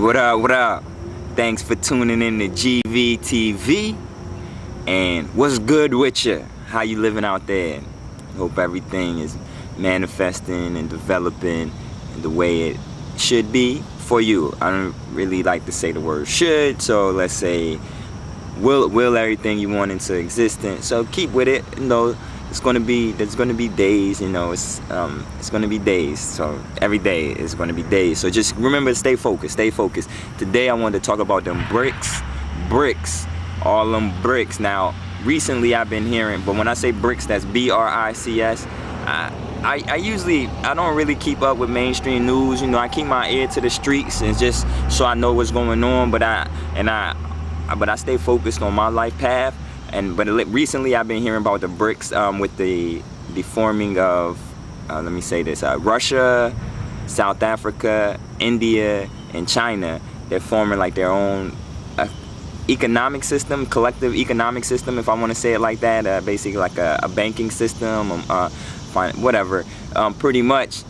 what up, what up? Thanks for tuning in to GVTV. And what's good with you? How you living out there? Hope everything is manifesting and developing the way it should be for you. I don't really like to say the word should, so let's say will everything you want into existence. So keep with it. You know, there's gonna be days, you know, it's gonna be days. So every day is gonna be days. So just remember to stay focused, stay focused. Today I wanted to talk about them BRICS, all them BRICS. Now recently I've been hearing, but when I say BRICS, that's BRICS. I don't really keep up with mainstream news. You know, I keep my ear to the streets and just so I know what's going on. But I stay focused on my life path. But recently I've been hearing about the BRICS with the forming of let me say this: Russia, South Africa, India, and China. They're forming like their own economic system, collective economic system, if I want to say it like that. Basically like a banking system, whatever. Pretty much.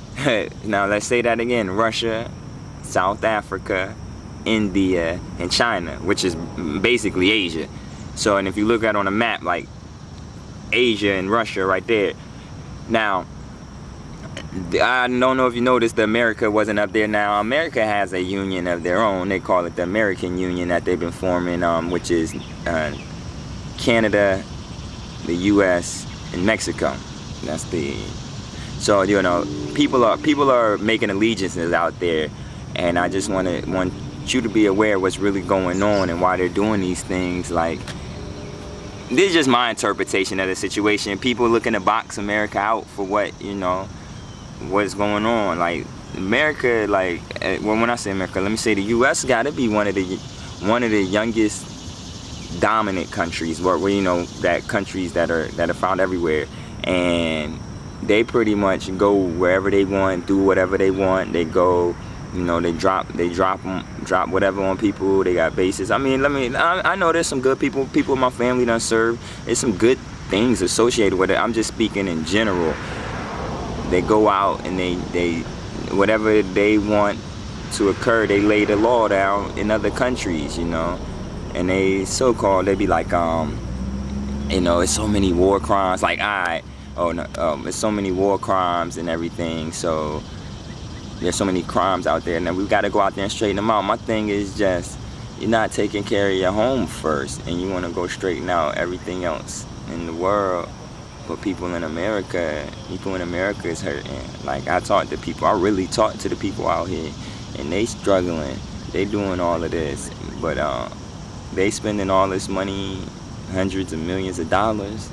Now let's say that again: Russia, South Africa, India, and China, which is basically Asia. So, and if you look at it on a map, like Asia and Russia right there. Now, I don't know if you noticed, the America wasn't up there. Now, America has a union of their own. They call it the American Union that they've been forming, which is Canada, the U.S., and Mexico. That's the. So, you know, people are making allegiances out there, and I just want you to be aware of what's really going on and why they're doing these things. Like, this is just my interpretation of the situation. People looking to box America out for what, you know, what's going on. Like, America, like, well, when I say America, let me say the U.S. got to be one of the youngest dominant countries, where you know, that countries that are found everywhere, and they pretty much go wherever they want, do whatever they want. They go. You know, they drop whatever on people. They got bases. I mean, I know there's some good people in my family done serve. There's some good things associated with it. I'm just speaking in general. They go out and they whatever they want to occur, they lay the law down in other countries, you know. And they so-called, they be like, you know, it's so many war crimes. Like, it's so many war crimes and everything. So there's so many crimes out there, and then we've got to go out there and straighten them out. My thing is just, you're not taking care of your home first, and you want to go straighten out everything else in the world. But people in America is hurting. Like, I really talk to the people out here, and they struggling. They doing all of this, but they spending all this money, hundreds of millions of dollars,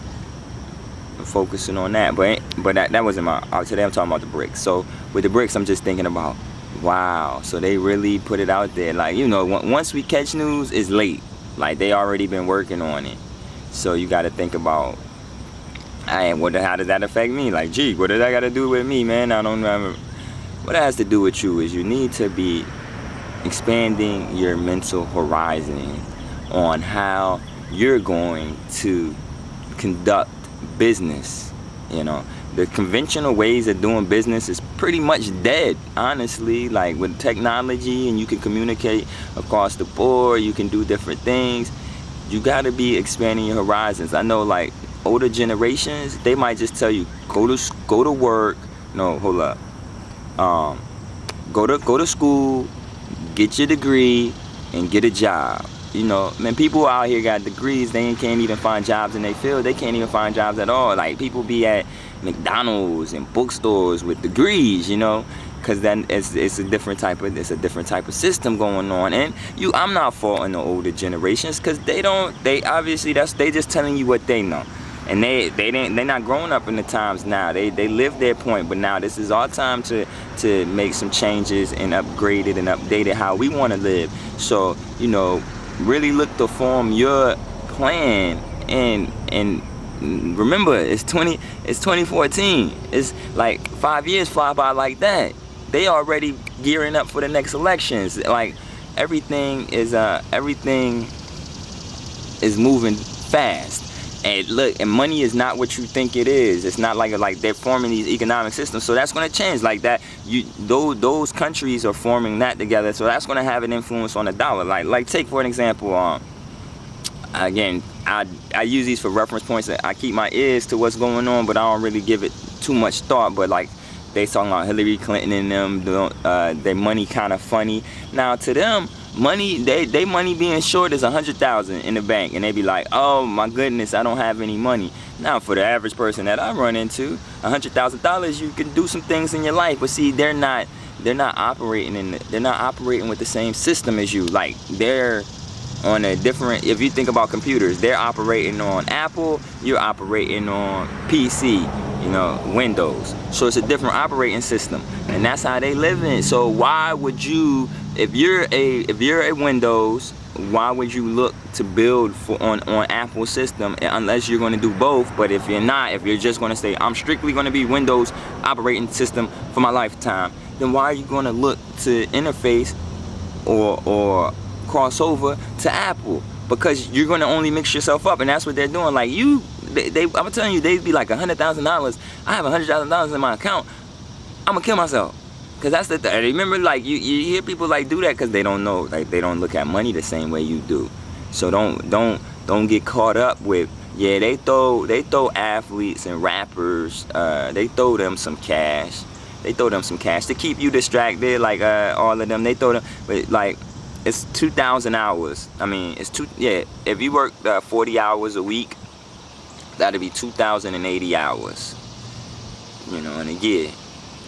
focusing on that. But that wasn't my. Today I'm talking about the BRICS. So with the BRICS, I'm just thinking about, wow, so they really put it out there. Like, you know, once we catch news, it's late. Like, they already been working on it. So you got to think about, how does that affect me? Like, gee, what does that got to do with me, man? I don't know. What it has to do with you is you need to be expanding your mental horizon on how you're going to conduct business. You know, the conventional ways of doing business is pretty much dead, honestly. Like, with technology, and you can communicate across the board, you can do different things. You got to be expanding your horizons. I know, like, older generations, they might just tell you, go to work. No, hold up. Go to school, get your degree, and get a job. You know, man, people out here got degrees, they can't even find jobs in their field. They can't even find jobs at all. Like, people be at McDonald's and bookstores with degrees, you know, because then it's a different type of system going on. And I'm not faulting the older generations, because they obviously they just telling you what they know. And they're not growing up in the times now. They lived their point, but now this is our time to make some changes and upgrade it and update it how we want to live. So, you know, really look to form your plan, and remember, it's 2014. It's like 5 years fly by like that. They already gearing up for the next elections. Like, everything is moving fast. And look, and money is not what you think it is. It's not like they're forming these economic systems. So that's going to change like that. Those countries are forming that together. So that's going to have an influence on the dollar. Like take for an example, again, I use these for reference points. I keep my ears to what's going on, but I don't really give it too much thought. But like they talking about Hillary Clinton and them, their money kind of funny. Now to them, money, they money being short is 100,000 in the bank, and they be like, oh my goodness, I don't have any money. Now for the average person that I run into, $100,000, you can do some things in your life. But see, they're not operating with the same system as you. Like they're on a different, if you think about computers, they're operating on Apple, you're operating on PC, you know, Windows. So it's a different operating system, and that's how they live in. So why would you, if you're a Windows, why would you look to build on Apple system unless you're going to do both? But if you're not, if you're just going to say I'm strictly going to be Windows operating system for my lifetime, then why are you going to look to interface or cross over to Apple? Because you're going to only mix yourself up, and that's what they're doing. Like I'm telling you, they'd be like $100,000. I have $100,000 in my account. I'm gonna kill myself. Cause that's the thing. Remember, like you hear people like do that because they don't know, like they don't look at money the same way you do. So don't get caught up with, yeah, they throw athletes and rappers, they throw them some cash. They throw them some cash to keep you distracted. Like all of them, they throw them, but like it's 2,000 hours. I mean, if you work 40 hours a week, that'd be 2,080 hours. You know, in a year.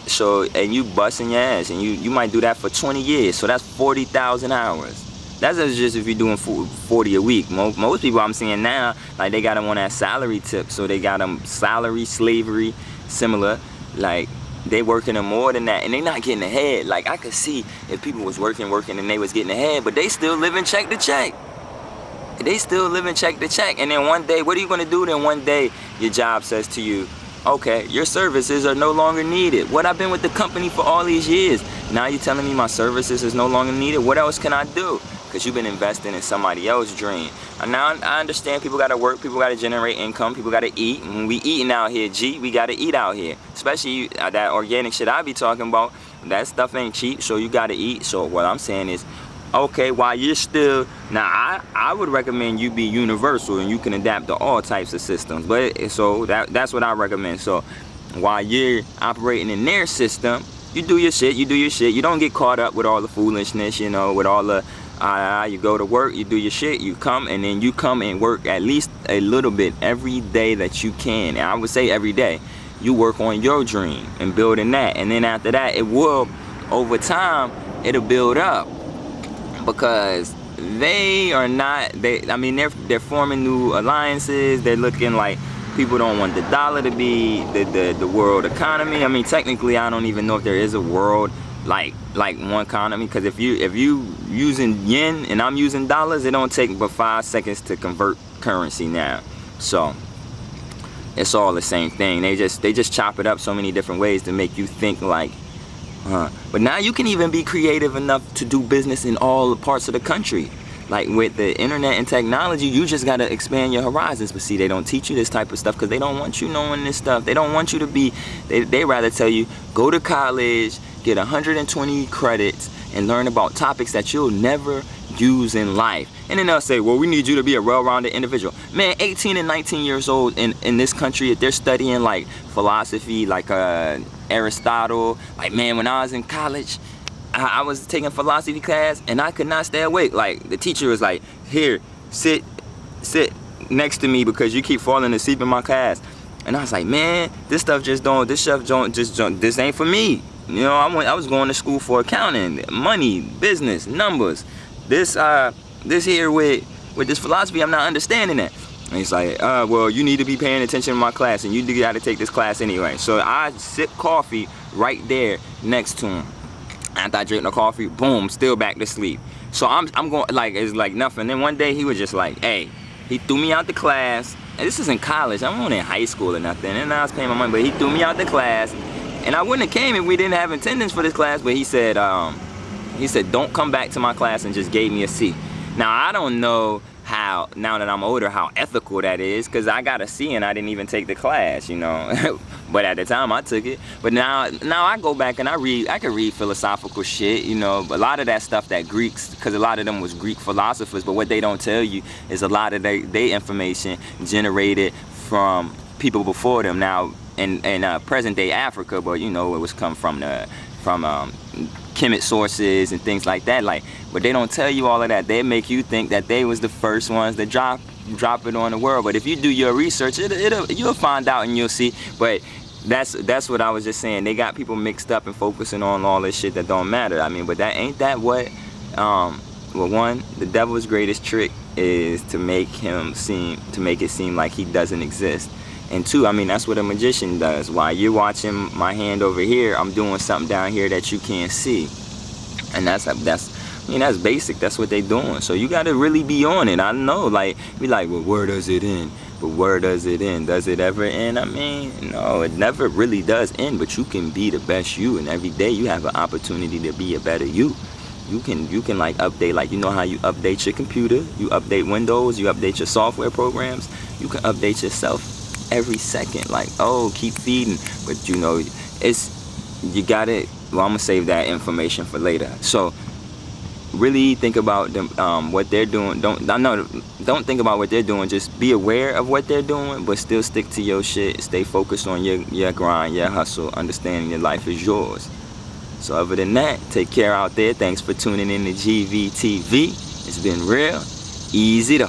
So, and you busting your ass, and you might do that for 20 years. So that's 40,000 hours. That's just if you're doing 40 a week. Most people I'm seeing now, like they got them on that salary tip. So they got them salary, slavery, similar. Like they working them more than that, and they not getting ahead. Like I could see if people was working, and they was getting ahead, but they still living check to check. They still living check to check. And then one day, what are you gonna do? Then one day, your job says to you, okay, your services are no longer needed. What, I've been with the company for all these years. Now you're telling me my services is no longer needed? What else can I do? Because you've been investing in somebody else's dream. And now I understand people gotta work, people gotta generate income, people gotta eat. When we eating out here, we gotta eat out here. Especially that organic shit I be talking about. That stuff ain't cheap, so you gotta eat. So what I'm saying is, okay, while you're still, now I would recommend you be universal and you can adapt to all types of systems. But so that's what I recommend. So while you're operating in their system, you do your shit, you don't get caught up with all the foolishness, you know, with all the you go to work, you do your shit, you come, and then you come and work at least a little bit every day that you can. And I would say every day you work on your dream and building that, and then after that it will, over time, it'll build up. Because they're forming new alliances. They're looking like people don't want the dollar to be the world economy. I mean, technically, I don't even know if there is a world like one economy. Because if you using yen and I'm using dollars, it don't take but 5 seconds to convert currency now. So it's all the same thing. They just chop it up so many different ways to make you think like. But now you can even be creative enough to do business in all parts of the country. Like with the internet and technology, you just got to expand your horizons. But see, they don't teach you this type of stuff because they don't want you knowing this stuff. They don't want you to be, they rather tell you, go to college, get 120 credits, and learn about topics that you'll never use in life. And then they'll say, well, we need you to be a well-rounded individual. Man, 18 and 19 years old in this country, if they're studying like philosophy, like Aristotle, like, man, when I was in college, I was taking philosophy class and I could not stay awake. Like the teacher was like, here, sit next to me because you keep falling asleep in my class. And I was like, man, this ain't for me. You know, I was going to school for accounting, money, business, numbers. This here with this philosophy, I'm not understanding that. And he's like, well, you need to be paying attention to my class, and you got to take this class anyway. So I sip coffee right there next to him. After I drink the coffee, boom, still back to sleep. So I'm going, like, it's like nothing. Then one day he was just like, hey, he threw me out the class. And this is in college. I wasn't in high school or nothing. And I was paying my money, but he threw me out the class. And I wouldn't have came if we didn't have attendance for this class. But he said, don't come back to my class, and just gave me a C. Now, I don't know how, now that I'm older, how ethical that is, because I got a C and I didn't even take the class, you know. But at the time I took it. But now I go back and I can read philosophical shit, you know. But a lot of that stuff that Greeks, because a lot of them was Greek philosophers, but what they don't tell you is a lot of their information generated from people before them. Now in present day Africa, but you know, it was come from Kemet sources and things like that. Like, but they don't tell you all of that. They make you think that they was the first ones that drop it on the world. But if you do your research, you'll find out and you'll see. But that's what I was just saying. They got people mixed up and focusing on all this shit that don't matter. I mean, but that ain't that what well, one, the devil's greatest trick is to make it seem like he doesn't exist. And two, I mean, that's what a magician does. While you're watching my hand over here, I'm doing something down here that you can't see. And that's basic. That's what they doing. So you got to really be on it. I know, like, be like, well, where does it end? But where does it end? Does it ever end? I mean, no, it never really does end. But you can be the best you, and every day you have an opportunity to be a better you. You can like update, like, you know how you update your computer, you update Windows, you update your software programs. You can update yourself every second. Like, oh, keep feeding. But you know, you got it. Well, I'm gonna save that information for later. So really think about them, what they're doing. Don't think about what they're doing. Just be aware of what they're doing, but still stick to your shit. Stay focused on your grind, your hustle, understanding your life is yours. So other than that, take care out there. Thanks for tuning in to GVTV. It's been real easy though.